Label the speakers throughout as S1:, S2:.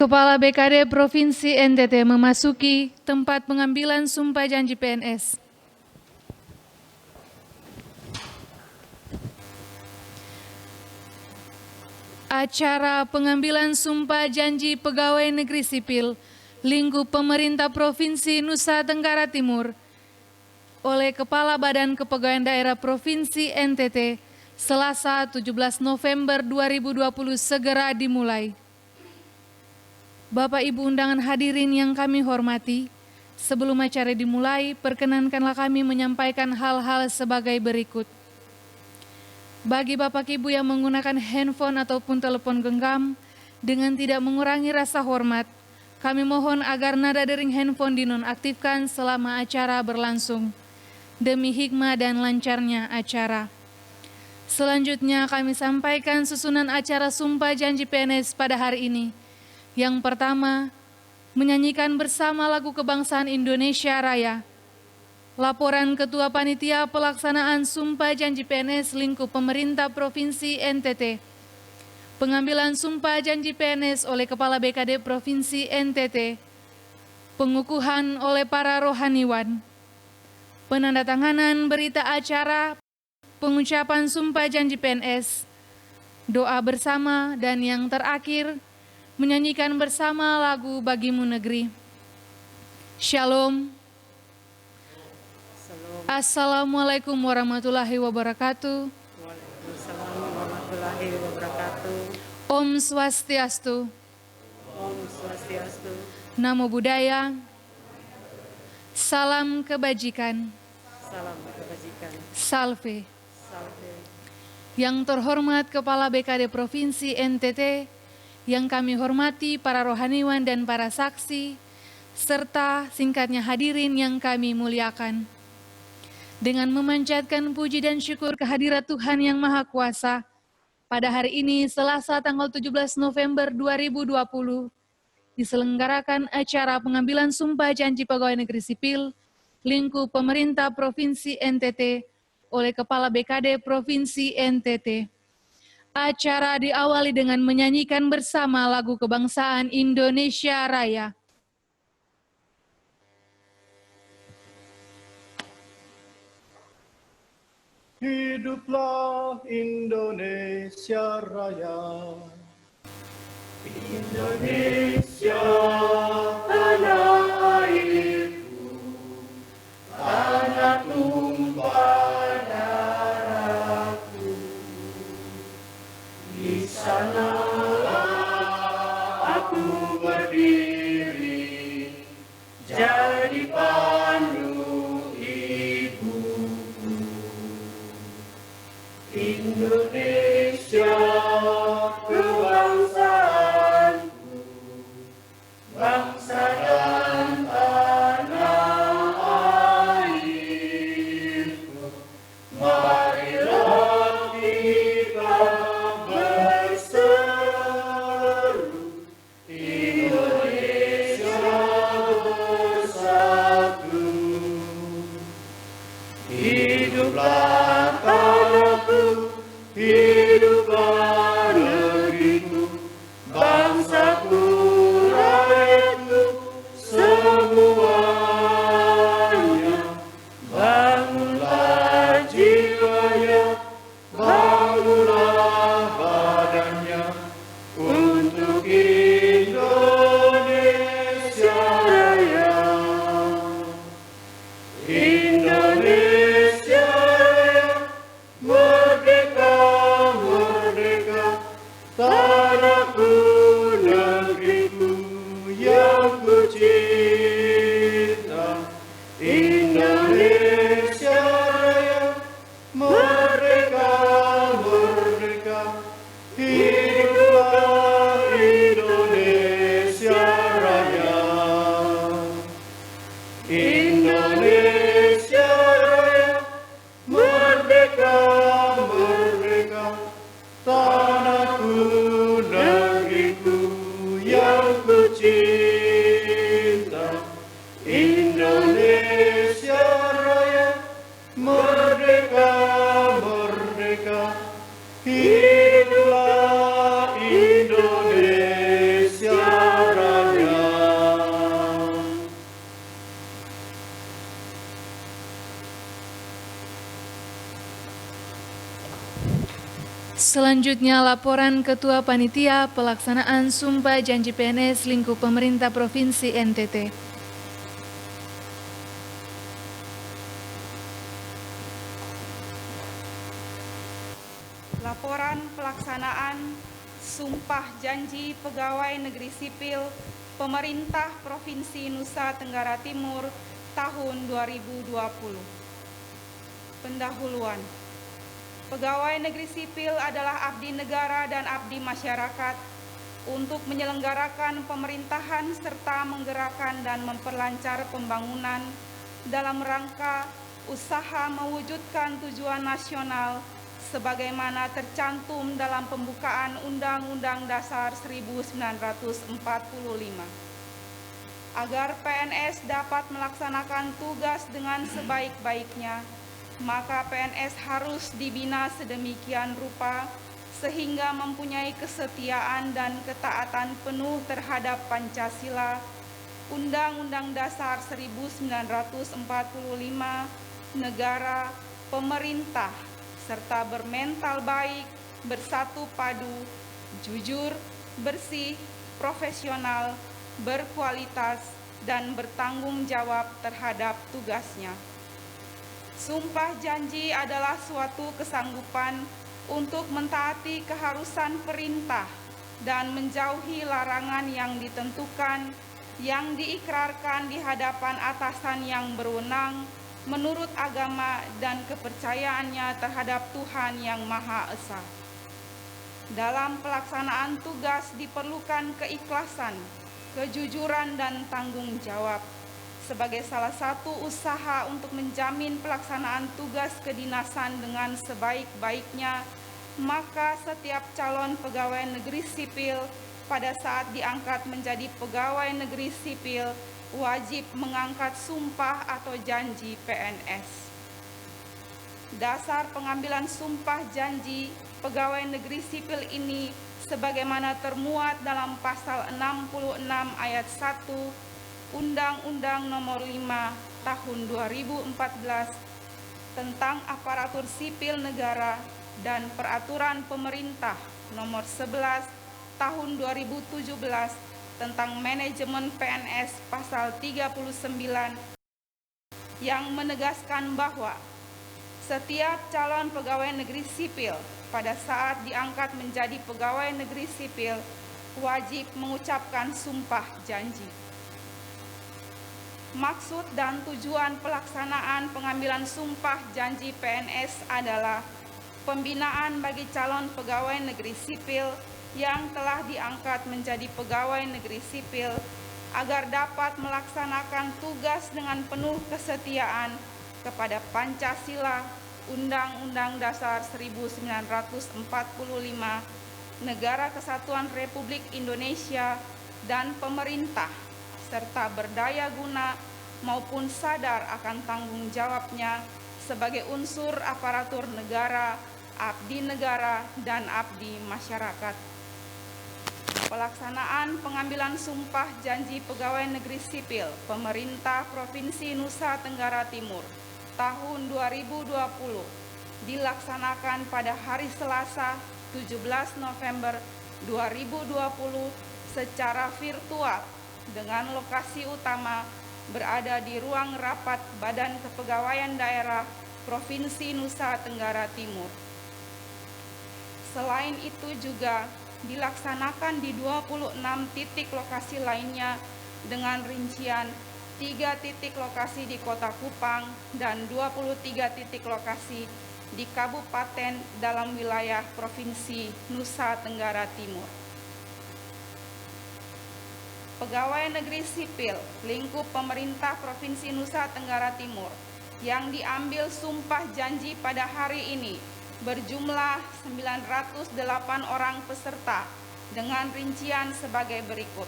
S1: Kepala BKD Provinsi NTT memasuki tempat pengambilan sumpah janji PNS. Acara pengambilan sumpah janji pegawai negeri sipil lingkup pemerintah Provinsi Nusa Tenggara Timur oleh Kepala Badan Kepegawaian Daerah Provinsi NTT Selasa 17 November 2020 segera dimulai. Bapak Ibu undangan hadirin yang kami hormati, sebelum acara dimulai, perkenankanlah kami menyampaikan hal-hal sebagai berikut. Bagi Bapak Ibu yang menggunakan handphone ataupun telepon genggam, dengan tidak mengurangi rasa hormat, kami mohon agar nada dering handphone dinonaktifkan selama acara berlangsung, demi hikmah dan lancarnya acara. Selanjutnya kami sampaikan susunan acara sumpah janji PNS pada hari ini. Yang pertama, menyanyikan bersama lagu kebangsaan Indonesia Raya. Laporan Ketua Panitia Pelaksanaan Sumpah Janji PNS lingkup pemerintah Provinsi NTT. Pengambilan sumpah janji PNS oleh Kepala BKD Provinsi NTT. Pengukuhan oleh para rohaniwan. Penandatanganan berita acara pengucapan sumpah janji PNS. Doa bersama dan yang terakhir, menyanyikan bersama lagu Bagimu Negeri. Shalom. Assalamualaikum warahmatullahi wabarakatuh.
S2: Waalaikumsalam warahmatullahi wabarakatuh.
S1: Om Swastiastu.
S2: Om Swastiastu.
S1: Namo Buddhaya. Salam kebajikan.
S2: Salam kebajikan.
S1: Salve.
S2: Salve.
S1: Yang terhormat Kepala BKD Provinsi NTT, yang kami hormati para rohaniwan dan para saksi, serta singkatnya hadirin yang kami muliakan. Dengan memanjatkan puji dan syukur kehadirat Tuhan Yang Maha Kuasa, pada hari ini Selasa tanggal 17 November 2020, diselenggarakan acara pengambilan sumpah janji pegawai negeri sipil lingkup pemerintah Provinsi NTT oleh Kepala BKD Provinsi NTT. Acara diawali dengan menyanyikan bersama lagu kebangsaan Indonesia Raya.
S3: Hiduplah Indonesia Raya. Indonesia tanah airku, tanah tumpah darahku. Di sanalah aku berdiri, jadi pandu ibuku. Indonesia kebangsaanku, bangsa dan tanah airku. Marilah kita berseru, Indonesia bersatu. Hiduplah tanahku, hiduplah negeriku, bangsaku, rakyatku, semuanya. Bangunlah jiwanya, bangunlah badannya, untuk Indonesia Raya. Indonesia
S1: Selanjutnya laporan Ketua Panitia Pelaksanaan Sumpah Janji PNS lingkup pemerintah Provinsi NTT.
S4: Laporan pelaksanaan Sumpah Janji Pegawai Negeri Sipil Pemerintah Provinsi Nusa Tenggara Timur tahun 2020. Pendahuluan. Pegawai negeri sipil adalah abdi negara dan abdi masyarakat untuk menyelenggarakan pemerintahan serta menggerakkan dan memperlancar pembangunan dalam rangka usaha mewujudkan tujuan nasional sebagaimana tercantum dalam pembukaan Undang-Undang Dasar 1945. Agar PNS dapat melaksanakan tugas dengan sebaik-baiknya, maka PNS harus dibina sedemikian rupa sehingga mempunyai kesetiaan dan ketaatan penuh terhadap Pancasila, Undang-Undang Dasar 1945, negara, pemerintah, serta bermental baik, bersatu padu, jujur, bersih, profesional, berkualitas, dan bertanggung jawab terhadap tugasnya. Sumpah janji adalah suatu kesanggupan untuk mentaati keharusan perintah dan menjauhi larangan yang ditentukan, yang diikrarkan di hadapan atasan yang berwenang menurut agama dan kepercayaannya terhadap Tuhan Yang Maha Esa. Dalam pelaksanaan tugas diperlukan keikhlasan, kejujuran, dan tanggung jawab. Sebagai salah satu usaha untuk menjamin pelaksanaan tugas kedinasan dengan sebaik-baiknya, maka setiap calon pegawai negeri sipil pada saat diangkat menjadi pegawai negeri sipil wajib mengangkat sumpah atau janji PNS. Dasar pengambilan sumpah janji pegawai negeri sipil ini sebagaimana termuat dalam pasal 66 ayat 1 Undang-Undang Nomor 5 Tahun 2014 tentang Aparatur Sipil Negara dan Peraturan Pemerintah Nomor 11 Tahun 2017 tentang Manajemen PNS pasal 39 yang menegaskan bahwa setiap calon pegawai negeri sipil pada saat diangkat menjadi pegawai negeri sipil wajib mengucapkan sumpah janji. Maksud dan tujuan pelaksanaan pengambilan sumpah janji PNS adalah pembinaan bagi calon pegawai negeri sipil yang telah diangkat menjadi pegawai negeri sipil agar dapat melaksanakan tugas dengan penuh kesetiaan kepada Pancasila, Undang-Undang Dasar 1945, Negara Kesatuan Republik Indonesia, dan pemerintah, serta berdaya guna maupun sadar akan tanggung jawabnya sebagai unsur aparatur negara, abdi negara, dan abdi masyarakat. Pelaksanaan pengambilan sumpah janji pegawai negeri sipil Pemerintah Provinsi Nusa Tenggara Timur tahun 2020 dilaksanakan pada hari Selasa 17 November 2020 secara virtual dengan lokasi utama berada di ruang rapat Badan Kepegawaian Daerah Provinsi Nusa Tenggara Timur. Selain itu juga dilaksanakan di 26 titik lokasi lainnya dengan rincian 3 titik lokasi di Kota Kupang dan 23 titik lokasi di kabupaten dalam wilayah Provinsi Nusa Tenggara Timur. Pegawai negeri sipil lingkup pemerintah Provinsi Nusa Tenggara Timur yang diambil sumpah janji pada hari ini berjumlah 908 orang peserta dengan rincian sebagai berikut.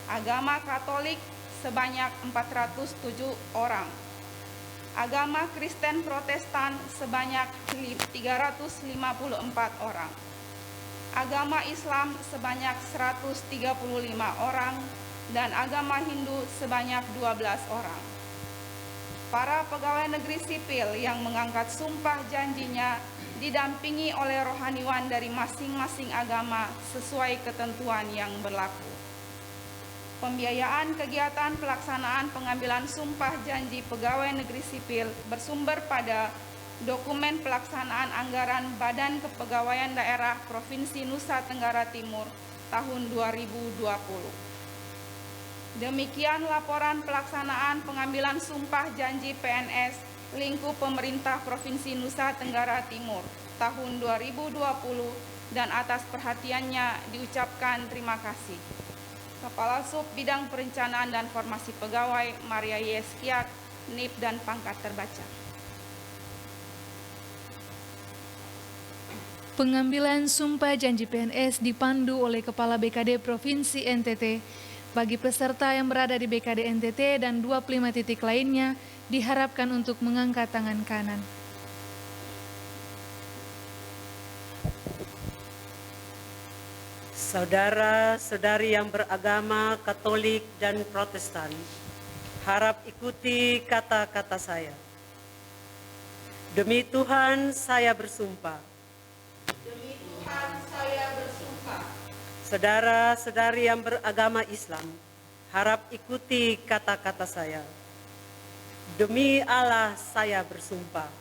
S4: Agama Katolik sebanyak 407 orang. Agama Kristen Protestan sebanyak 354 orang. Agama Islam sebanyak 135 orang dan agama Hindu sebanyak 12 orang. para pegawai negeri sipil yang mengangkat sumpah janjinya didampingi oleh rohaniwan dari masing-masing agama sesuai ketentuan yang berlaku. Pembiayaan kegiatan pelaksanaan pengambilan sumpah janji pegawai negeri sipil bersumber pada dokumen pelaksanaan anggaran Badan Kepegawaian Daerah Provinsi Nusa Tenggara Timur tahun 2020. Demikian laporan pelaksanaan pengambilan sumpah janji PNS lingkup pemerintah Provinsi Nusa Tenggara Timur tahun 2020, dan atas perhatiannya diucapkan terima kasih. Kepala Sub Bidang Perencanaan dan Formasi Pegawai Maria Yeskiat, NIP dan pangkat terbaca.
S1: Pengambilan sumpah janji PNS dipandu oleh Kepala BKD Provinsi NTT. Bagi peserta yang berada di BKD NTT dan 25 titik lainnya, diharapkan untuk mengangkat tangan kanan.
S2: Saudara-saudari yang beragama Katolik dan Protestan, harap ikuti kata-kata saya. Demi Tuhan saya bersumpah.
S4: Demi Tuhan saya bersumpah.
S2: Saudara-saudari yang beragama Islam, harap ikuti kata-kata saya. Demi Allah saya bersumpah.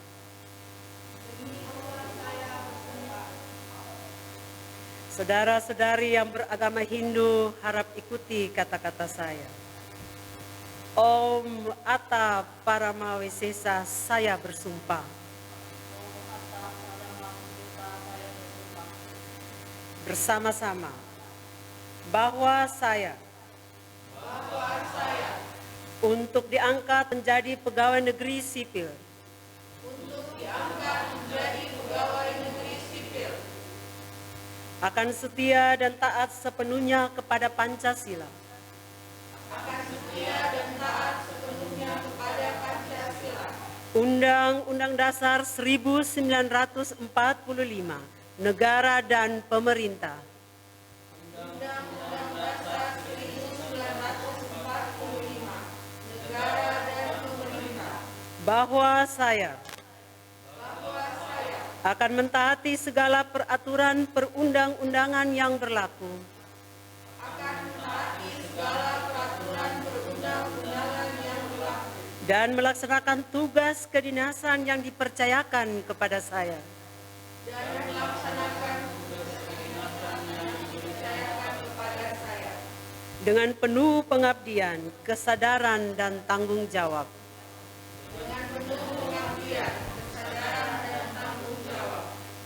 S2: Saudara-saudari yang beragama Hindu, harap ikuti kata-kata saya. Om Atta Paramawesesa saya bersumpah. Bersama-sama bahwa saya untuk diangkat menjadi pegawai negeri sipil. Akan setia dan taat sepenuhnya kepada Pancasila. Undang-Undang Dasar 1945, negara dan pemerintah. Bahwa saya akan mentaati segala peraturan perundang-undangan yang berlaku. Dan melaksanakan tugas kedinasan yang dipercayakan kepada saya. Dengan penuh pengabdian, kesadaran, dan tanggung jawab.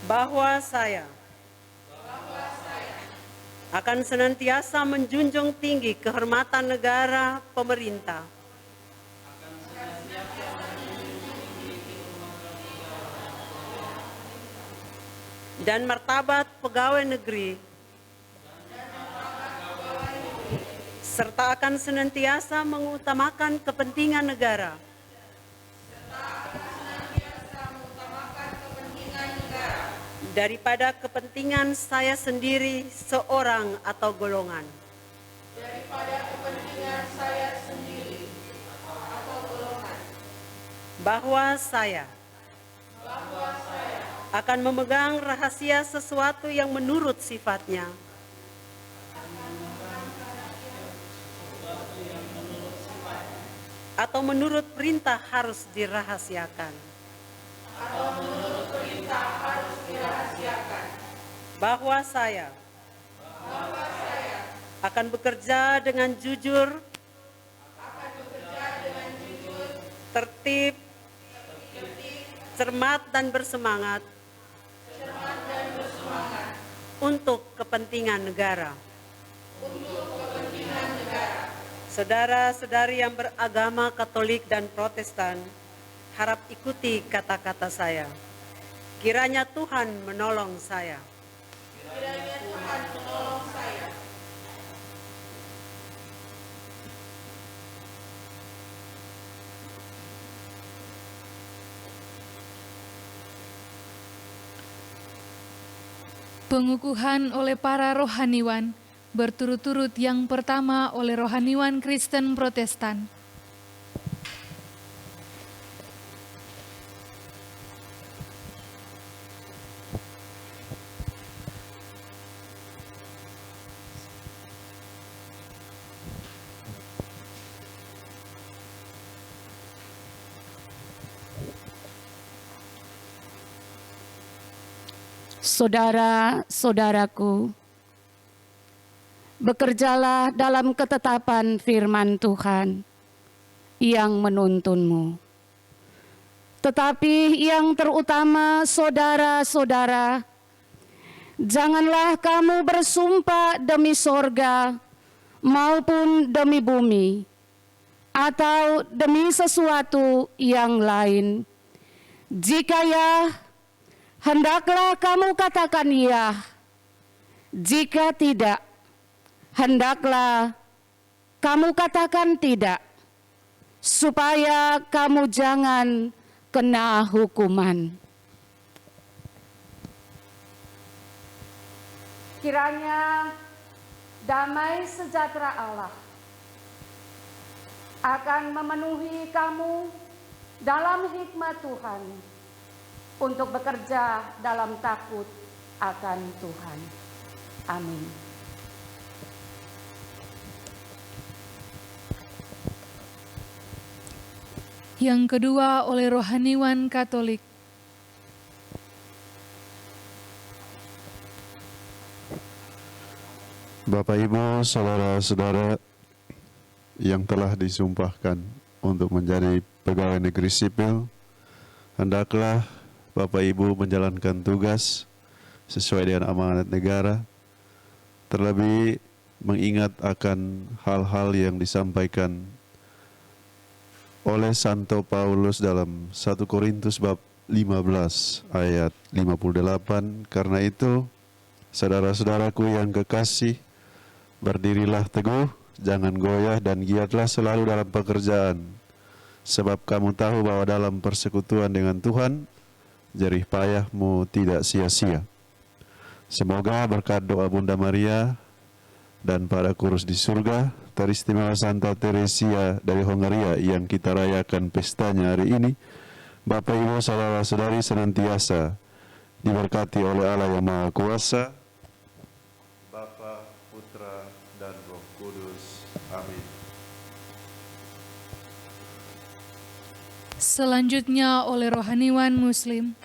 S2: Bahwa saya akan senantiasa menjunjung tinggi kehormatan negara, pemerintah, dan martabat pegawai negeri, serta akan senantiasa mengutamakan kepentingan negara daripada kepentingan saya sendiri, seorang atau golongan. Bahwa saya akan memegang rahasia sesuatu yang menurut sifatnya atau menurut perintah harus dirahasiakan. Bahwa saya akan bekerja dengan jujur, tertib, cermat dan bersemangat untuk kepentingan negara. Saudara-saudari yang beragama Katolik dan Protestan, harap ikuti kata-kata saya. Kiranya Tuhan menolong saya.
S1: Pengukuhan oleh para rohaniwan, berturut-turut yang pertama oleh rohaniwan Kristen Protestan.
S5: Saudara-saudaraku, bekerjalah dalam ketetapan firman Tuhan yang menuntunmu. Tetapi yang terutama, saudara-saudara, janganlah kamu bersumpah demi sorga maupun demi bumi, atau demi sesuatu yang lain. Jika ya, hendaklah kamu katakan ya. Jika tidak, hendaklah kamu katakan tidak, supaya kamu jangan kena hukuman. Kiranya damai sejahtera Allah akan memenuhi kamu dalam hikmat Tuhan untuk bekerja dalam takut akan Tuhan. Amin.
S1: Yang kedua oleh rohaniwan Katolik.
S6: Bapak Ibu, saudara-saudara yang telah disumpahkan untuk menjadi pegawai negeri sipil, hendaklah Bapak Ibu menjalankan tugas sesuai dengan amanat negara, terlebih mengingat akan hal-hal yang disampaikan oleh Santo Paulus dalam 1 Korintus bab 15 ayat 58. Karena itu, saudara-saudaraku yang kekasih, berdirilah teguh, jangan goyah, dan giatlah selalu dalam pekerjaan. Sebab kamu tahu bahwa dalam persekutuan dengan Tuhan, jerih payahmu tidak sia-sia. Semoga berkat doa Bunda Maria dan para kurus di surga, teristimewa Santa Teresia dari Hongaria yang kita rayakan pestanya hari ini, Bapak Ibu saudara-saudari senantiasa diberkati oleh Allah yang Maha Kuasa, Bapa, Putra, dan Roh Kudus. Amin.
S1: Selanjutnya oleh rohaniwan Muslim.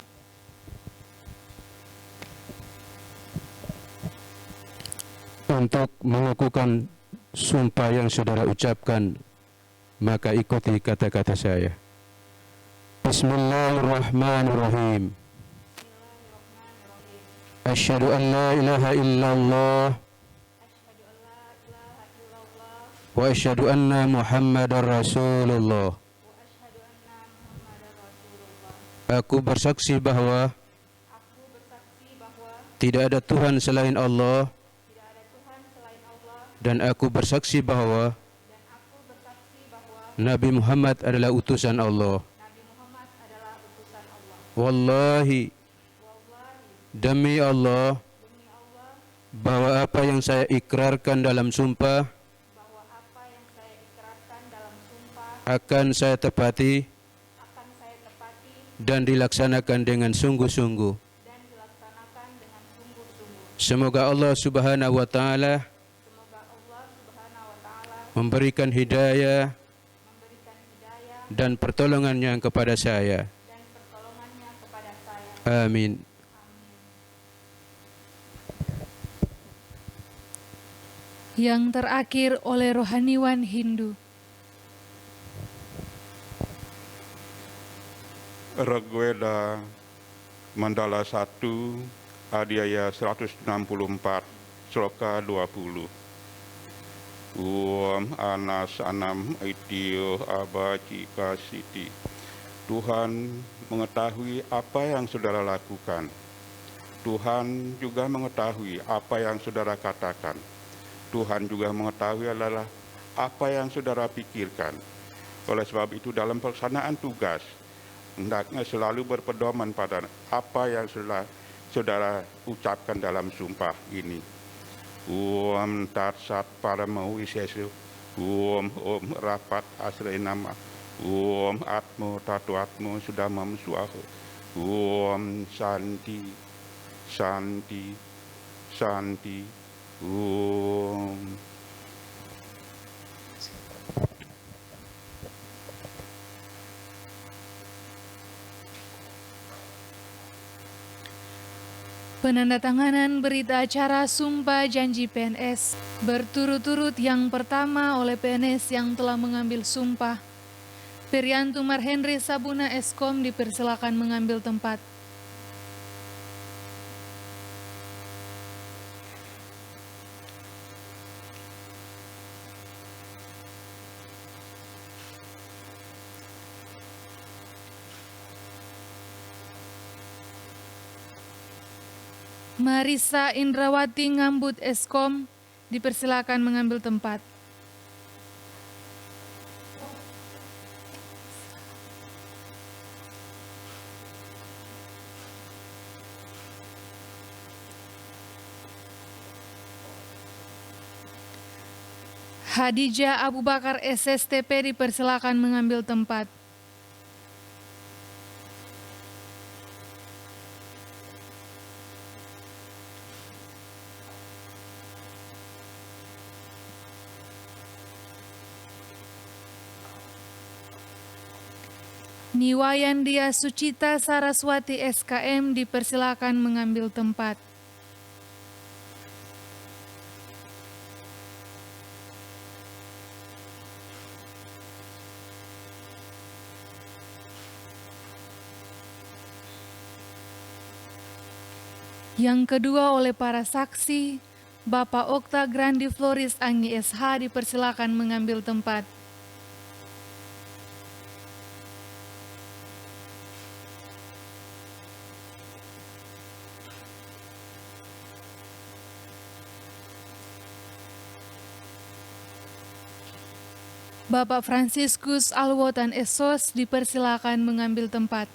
S7: Untuk mengukuhkan sumpah yang saudara ucapkan, maka ikuti kata-kata saya. Bismillahirrahmanirrahim. Asyhadu an la ilaha illallah wa asyhadu anna Muhammadar Rasulullah. Aku bersaksi bahwa tidak ada Tuhan selain Allah, dan aku bersaksi bahwa Nabi Muhammad adalah utusan Allah. Wallahi, demi Allah, bahwa apa yang saya ikrarkan dalam sumpah akan saya tepati dan dilaksanakan dengan sungguh-sungguh. Semoga Allah Subhanahu wa Ta'ala memberikan hidayah dan pertolongannya kepada saya. Amin.
S1: Yang terakhir oleh rohaniwan Hindu.
S8: Rigveda Mandala 1 Adhyaya 164 Sloka 20. Anas anam itio abacika siti. Tuhan mengetahui apa yang saudara lakukan. Tuhan juga mengetahui apa yang saudara katakan. Tuhan juga mengetahui adalah apa yang saudara pikirkan. Oleh sebab itu dalam pelaksanaan tugas, hendaknya selalu berpedoman pada apa yang saudara ucapkan dalam sumpah ini. Tat sat paramo wisesu. Om rapat asrai nama. Atmo tatu atmo sudah mamsuahu. Santi santi santi.
S1: Penandatanganan berita acara Sumpah Janji PNS berturut-turut. Yang pertama oleh PNS yang telah mengambil sumpah. Periantu Marhenry Sabuna Eskom dipersilakan mengambil tempat. Marisa Indrawati Ngambut Eskom dipersilakan mengambil tempat. Hadijah Abu Bakar SSTP dipersilakan mengambil tempat. Niwayan Dia Sucita Saraswati SKM dipersilakan mengambil tempat. Yang kedua oleh para saksi, Bapak Okta Grandi Floris Anggi SH dipersilakan mengambil tempat. Bapak Franciscus Alwotan Esos dipersilakan mengambil tempat.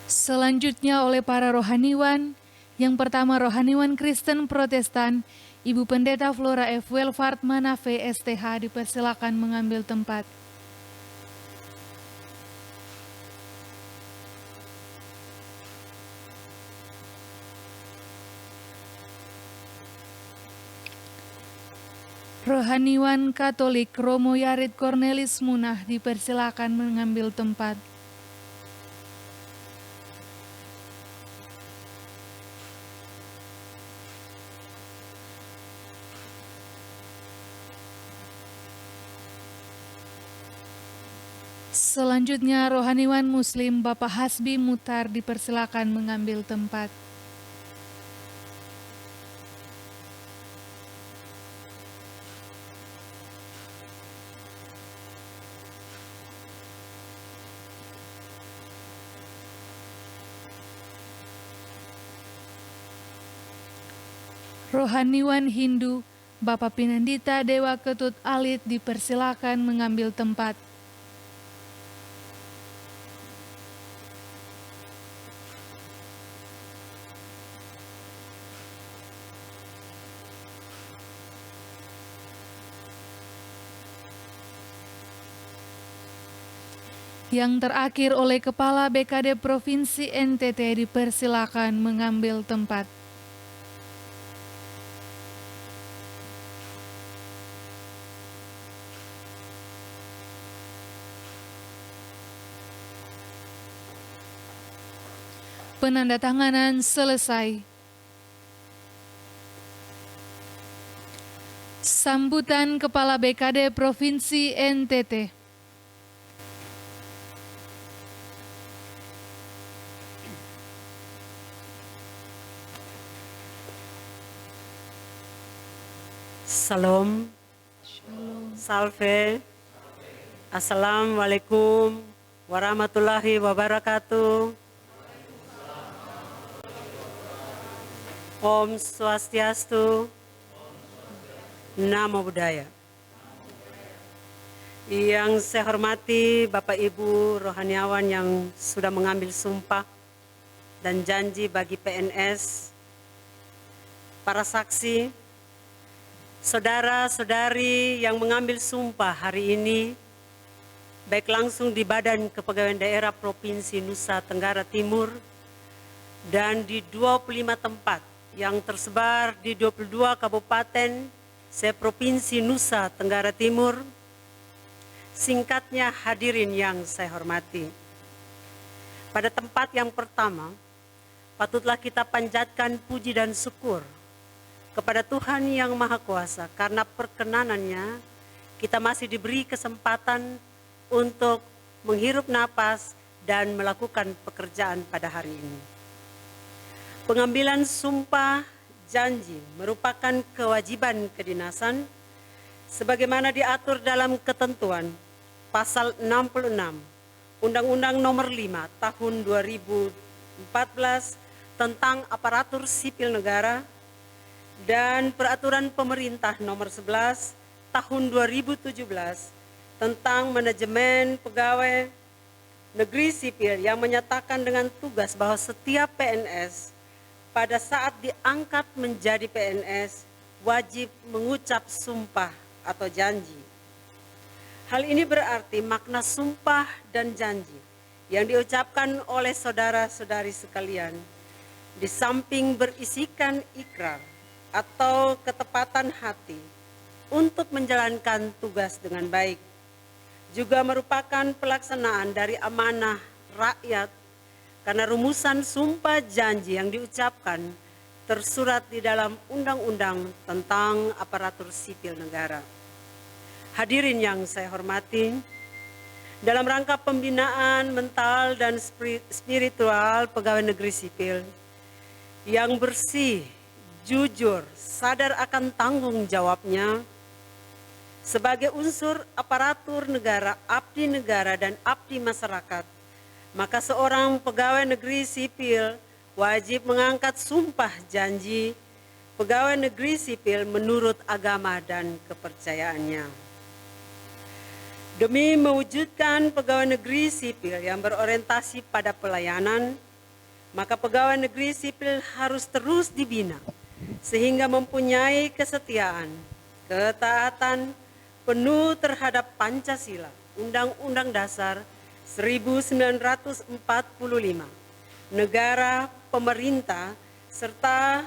S1: Selanjutnya oleh para rohaniwan. Yang pertama rohaniwan Kristen Protestan, Ibu Pendeta Flora F. Welfart Manafe STH dipersilakan mengambil tempat. Rohaniwan Katolik Romo Yarid Cornelis Munah dipersilakan mengambil tempat. Selanjutnya rohaniwan Muslim Bapak Hasbi Mutar dipersilakan mengambil tempat. Rohaniwan Hindu Bapak Pinandita Dewa Ketut Alit dipersilakan mengambil tempat. Yang terakhir oleh Kepala BKD Provinsi NTT dipersilakan mengambil tempat. Penandatanganan selesai. Sambutan Kepala BKD Provinsi NTT.
S2: Salam, salve, assalamualaikum warahmatullahi wabarakatuh. Om Swastiastu, Namo Buddhaya. Yang saya hormati Bapak Ibu rohaniawan yang sudah mengambil sumpah dan janji bagi PNS, para saksi, saudara-saudari yang mengambil sumpah hari ini, baik langsung di Badan Kepegawaian Daerah Provinsi Nusa Tenggara Timur dan di 25 tempat yang tersebar di 22 kabupaten seprovinsi Nusa Tenggara Timur. Singkatnya, hadirin yang saya hormati. Pada tempat yang pertama, patutlah kita panjatkan puji dan syukur kepada Tuhan Yang Maha Kuasa karena perkenanannya kita masih diberi kesempatan untuk menghirup napas dan melakukan pekerjaan pada hari ini. Pengambilan sumpah janji merupakan kewajiban kedinasan sebagaimana diatur dalam ketentuan pasal 66 Undang-Undang Nomor 5 Tahun 2014 tentang aparatur sipil negara dan Peraturan Pemerintah Nomor 11 Tahun 2017 tentang manajemen pegawai negeri sipil yang menyatakan dengan tugas bahwa setiap PNS pada saat diangkat menjadi PNS wajib mengucap sumpah atau janji. Hal ini berarti makna sumpah dan janji yang diucapkan oleh saudara-saudari sekalian di samping berisikan ikrar atau ketepatan hati untuk menjalankan tugas dengan baik, juga merupakan pelaksanaan dari amanah rakyat karena rumusan sumpah janji yang diucapkan tersurat di dalam Undang-Undang tentang Aparatur Sipil Negara. Hadirin yang saya hormati, dalam rangka pembinaan mental dan spiritual pegawai negeri sipil yang bersih, jujur, sadar akan tanggung jawabnya sebagai unsur aparatur negara, abdi negara, dan abdi masyarakat, maka seorang pegawai negeri sipil wajib mengangkat sumpah janji pegawai negeri sipil menurut agama dan kepercayaannya. Demi mewujudkan pegawai negeri sipil yang berorientasi pada pelayanan, maka pegawai negeri sipil harus terus dibina sehingga mempunyai kesetiaan, ketaatan penuh terhadap Pancasila, Undang-Undang Dasar 1945, negara, pemerintah, serta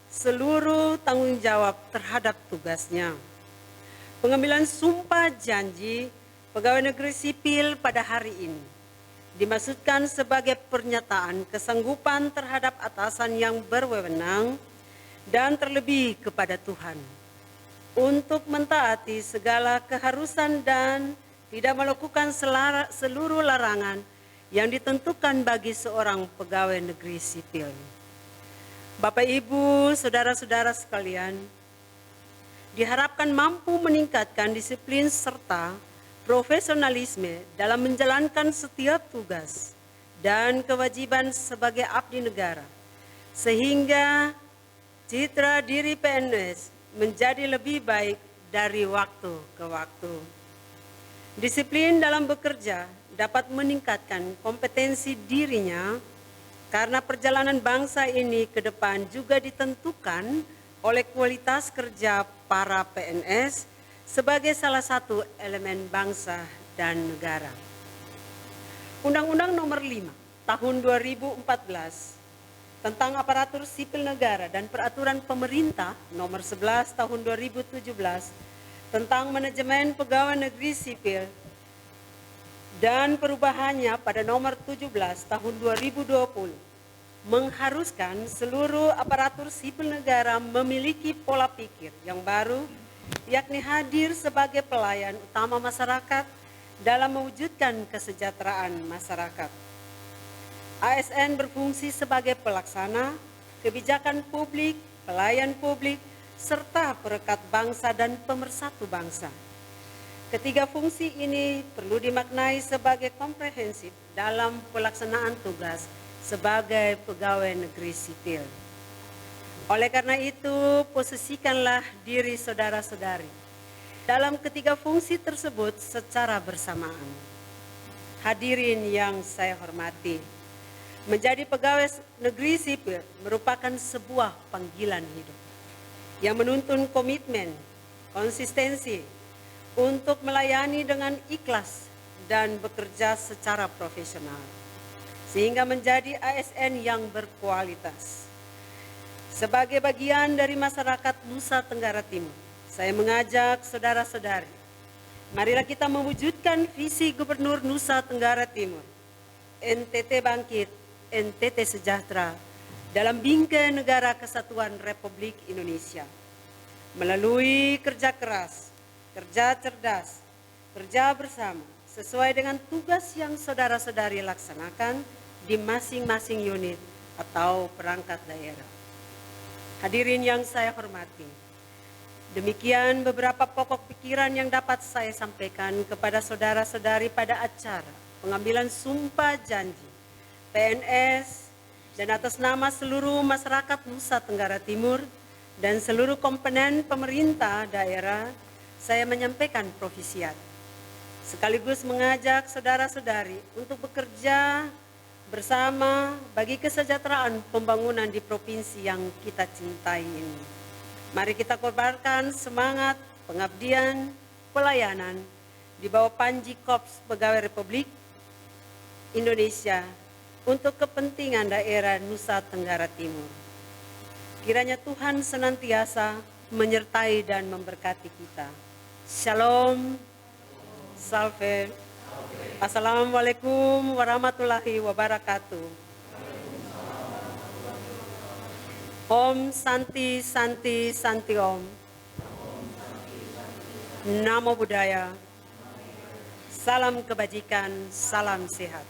S2: seluruh tanggung jawab terhadap tugasnya. Pengambilan sumpah janji pegawai negeri sipil pada hari ini dimaksudkan sebagai pernyataan kesanggupan terhadap atasan yang berwenang dan terlebih kepada Tuhan untuk mentaati segala keharusan dan tidak melakukan seluruh larangan yang ditentukan bagi seorang pegawai negeri sipil. Bapak, Ibu, saudara-saudara sekalian, diharapkan mampu meningkatkan disiplin serta profesionalisme dalam menjalankan setiap tugas dan kewajiban sebagai abdi negara, sehingga citra diri PNS menjadi lebih baik dari waktu ke waktu. Disiplin dalam bekerja dapat meningkatkan kompetensi dirinya karena perjalanan bangsa ini ke depan juga ditentukan oleh kualitas kerja para PNS sebagai salah satu elemen bangsa dan negara. Undang-Undang Nomor 5 Tahun 2014 tentang Aparatur Sipil Negara dan Peraturan Pemerintah Nomor 11 Tahun 2017 tentang manajemen pegawai negeri sipil dan perubahannya pada Nomor 17 Tahun 2020 mengharuskan seluruh aparatur sipil negara memiliki pola pikir yang baru, yakni hadir sebagai pelayan utama masyarakat dalam mewujudkan kesejahteraan masyarakat. ASN berfungsi sebagai pelaksana kebijakan publik, pelayan publik, serta perekat bangsa dan pemersatu bangsa. Ketiga fungsi ini perlu dimaknai sebagai komprehensif dalam pelaksanaan tugas sebagai pegawai negeri sipil. Oleh karena itu, posisikanlah diri saudara-saudari dalam ketiga fungsi tersebut secara bersamaan. Hadirin yang saya hormati, menjadi pegawai negeri sipil merupakan sebuah panggilan hidup yang menuntun komitmen, konsistensi untuk melayani dengan ikhlas dan bekerja secara profesional. sehingga menjadi ASN yang berkualitas. Sebagai bagian dari masyarakat Nusa Tenggara Timur, saya mengajak saudara-saudari, marilah kita mewujudkan visi Gubernur Nusa Tenggara Timur, NTT Bangkit, NTT Sejahtera, dalam Bingkai Negara Kesatuan Republik Indonesia. Melalui kerja keras, kerja cerdas, kerja bersama, sesuai dengan tugas yang saudara-saudari laksanakan di masing-masing unit atau perangkat daerah. Hadirin yang saya hormati, demikian beberapa pokok pikiran yang dapat saya sampaikan kepada saudara-saudari pada acara pengambilan sumpah janji PNS dan atas nama seluruh masyarakat Nusa Tenggara Timur dan seluruh komponen pemerintah daerah, saya menyampaikan profisiat. Sekaligus mengajak saudara-saudari untuk bekerja bersama bagi kesejahteraan pembangunan di provinsi yang kita cintai ini. Mari kita kobarkan semangat pengabdian, pelayanan di bawah panji Korps Pegawai Republik Indonesia untuk kepentingan daerah Nusa Tenggara Timur. Kiranya Tuhan senantiasa menyertai dan memberkati kita. Shalom, salve. Assalamualaikum warahmatullahi wabarakatuh. Om Santi Santi Santi Om. Namo Buddhaya. Salam kebajikan, salam sehat.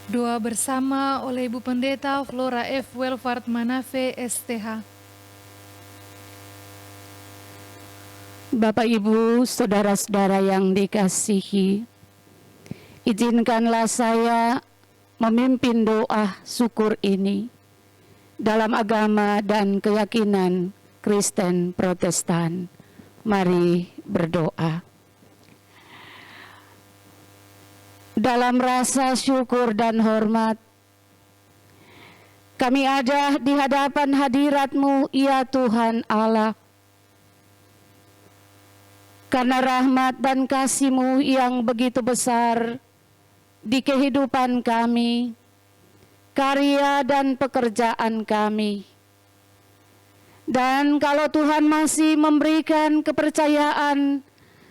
S1: Doa bersama oleh Ibu Pendeta Flora F. Welfart Manafe, STH.
S5: Bapak, Ibu, saudara-saudara yang dikasihi, izinkanlah saya memimpin doa syukur ini dalam agama dan keyakinan Kristen Protestan. Mari berdoa. Dalam rasa syukur dan hormat, kami ada di hadapan hadirat-Mu, ya Tuhan Allah. Karena rahmat dan kasih-Mu yang begitu besar di kehidupan kami, karya dan pekerjaan kami. Dan kalau Tuhan masih memberikan kepercayaan,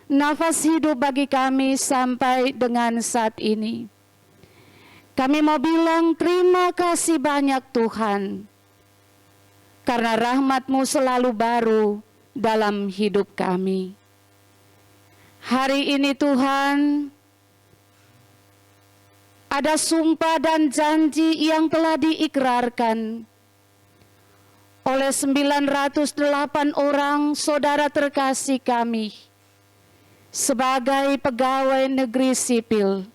S5: nafas hidup bagi kami sampai dengan saat ini, kami mau bilang terima kasih banyak Tuhan, karena rahmat-Mu selalu baru dalam hidup kami. Hari ini Tuhan, ada sumpah dan janji yang telah diikrarkan oleh 908 orang saudara terkasih kami, sebagai pegawai negeri sipil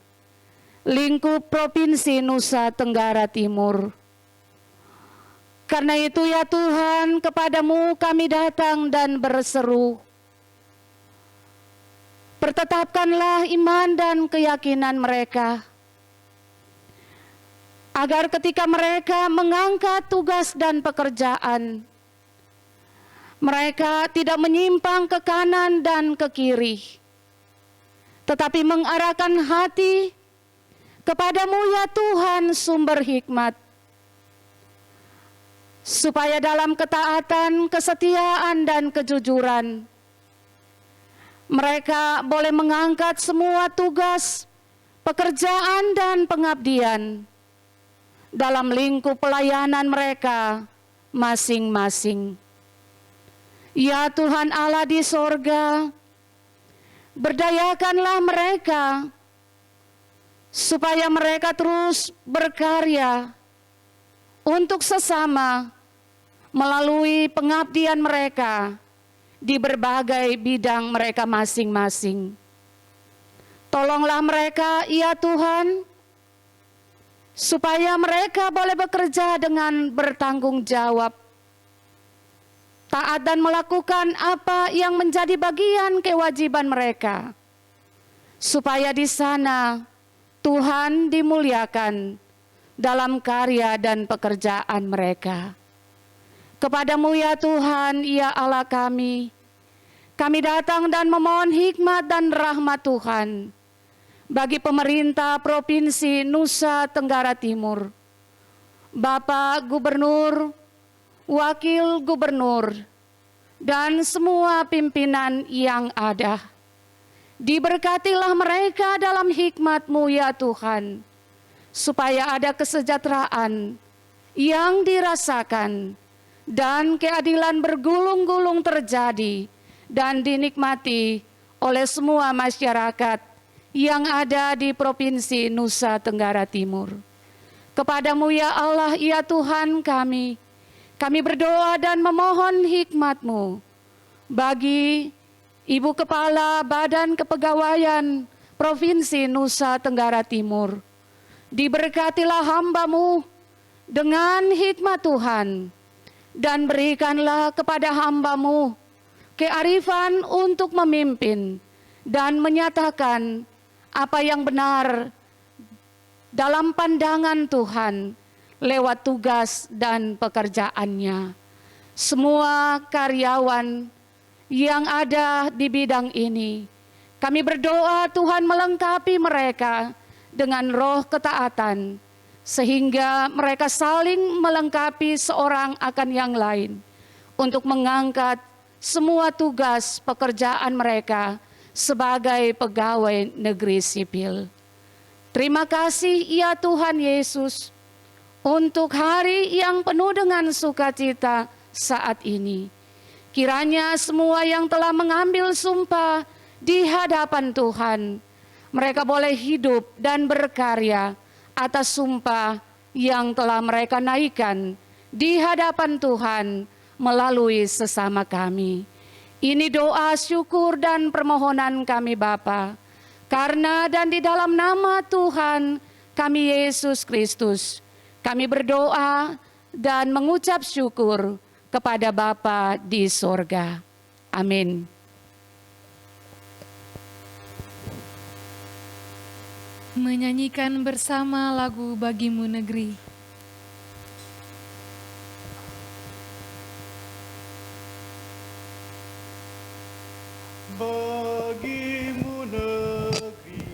S5: lingkup Provinsi Nusa Tenggara Timur. Karena itu ya Tuhan, kepadamu kami datang dan berseru, pertetapkanlah iman dan keyakinan mereka, agar ketika mereka mengangkat tugas dan pekerjaan, mereka tidak menyimpang ke kanan dan ke kiri, tetapi mengarahkan hati kepadamu ya Tuhan sumber hikmat, supaya dalam ketaatan, kesetiaan, dan kejujuran, mereka boleh mengangkat semua tugas, pekerjaan, dan pengabdian dalam lingkup pelayanan mereka masing-masing. Ya Tuhan Allah di sorga, berdayakanlah mereka, supaya mereka terus berkarya untuk sesama melalui pengabdian mereka di berbagai bidang mereka masing-masing. Tolonglah mereka ya Tuhan, supaya mereka boleh bekerja dengan bertanggung jawab, taat dan melakukan apa yang menjadi bagian kewajiban mereka, supaya di sana Tuhan dimuliakan dalam karya dan pekerjaan mereka. Kepadamu ya Tuhan, ya Allah kami datang dan memohon hikmat dan rahmat Tuhan bagi pemerintah Provinsi Nusa Tenggara Timur, Bapak Gubernur, Wakil Gubernur, dan semua pimpinan yang ada. Diberkatilah mereka dalam hikmat-Mu ya Tuhan, supaya ada kesejahteraan yang dirasakan dan keadilan bergulung-gulung terjadi dan dinikmati oleh semua masyarakat yang ada di Provinsi Nusa Tenggara Timur. Kepadamu ya Allah, ya Tuhan kami berdoa dan memohon hikmat-Mu bagi Ibu Kepala Badan Kepegawaian Provinsi Nusa Tenggara Timur. Diberkatilah hamba-Mu dengan hikmat Tuhan, dan berikanlah kepada hamba-Mu kearifan untuk memimpin dan menyatakan apa yang benar dalam pandangan Tuhan lewat tugas dan pekerjaannya. Semua karyawan yang ada di bidang ini, kami berdoa Tuhan melengkapi mereka dengan roh ketaatan, sehingga mereka saling melengkapi seorang akan yang lain untuk mengangkat semua tugas pekerjaan mereka sebagai pegawai negeri sipil. Terima kasih ya Tuhan Yesus untuk hari yang penuh dengan sukacita saat ini. Kiranya semua yang telah mengambil sumpah di hadapan Tuhan, mereka boleh hidup dan berkarya atas sumpah yang telah mereka naikkan di hadapan Tuhan melalui sesama kami. Ini doa syukur dan permohonan kami Bapa, karena dan di dalam nama Tuhan kami Yesus Kristus, kami berdoa dan mengucap syukur kepada Bapa di sorga. Amin.
S1: Menyanyikan bersama lagu Bagimu Negeri.
S3: Bagimu negeri,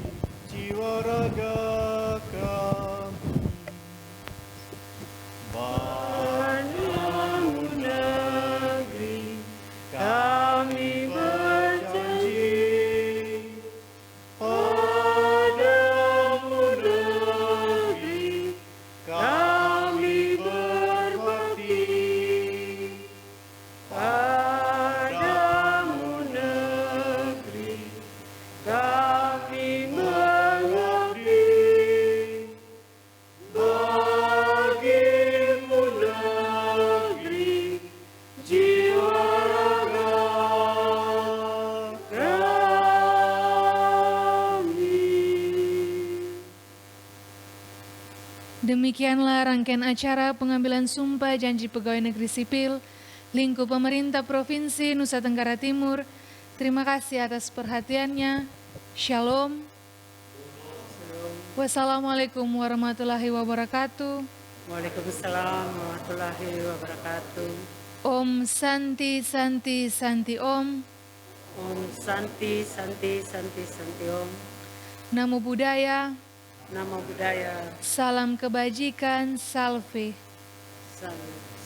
S3: jiwa raga kami. Bagimu negeri, kami berjanji. Padamu negeri, kami berbakti. Padamu negeri, kami mengabdi. Bagimu negeri, jiwa raga kami.
S1: Demikianlah rangkaian acara pengambilan sumpah janji pegawai negeri sipil lingkup pemerintah Provinsi Nusa Tenggara Timur. Terima kasih atas perhatiannya. Shalom. Wassalamualaikum warahmatullahi wabarakatuh.
S2: Waalaikumsalam warahmatullahi wabarakatuh.
S1: Om Santi Santi Santi Om.
S2: Om Santi Santi Santi Santi Om.
S1: Namo Buddhaya.
S2: Namo Buddhaya.
S1: Salam kebajikan. Salve.
S2: Salam.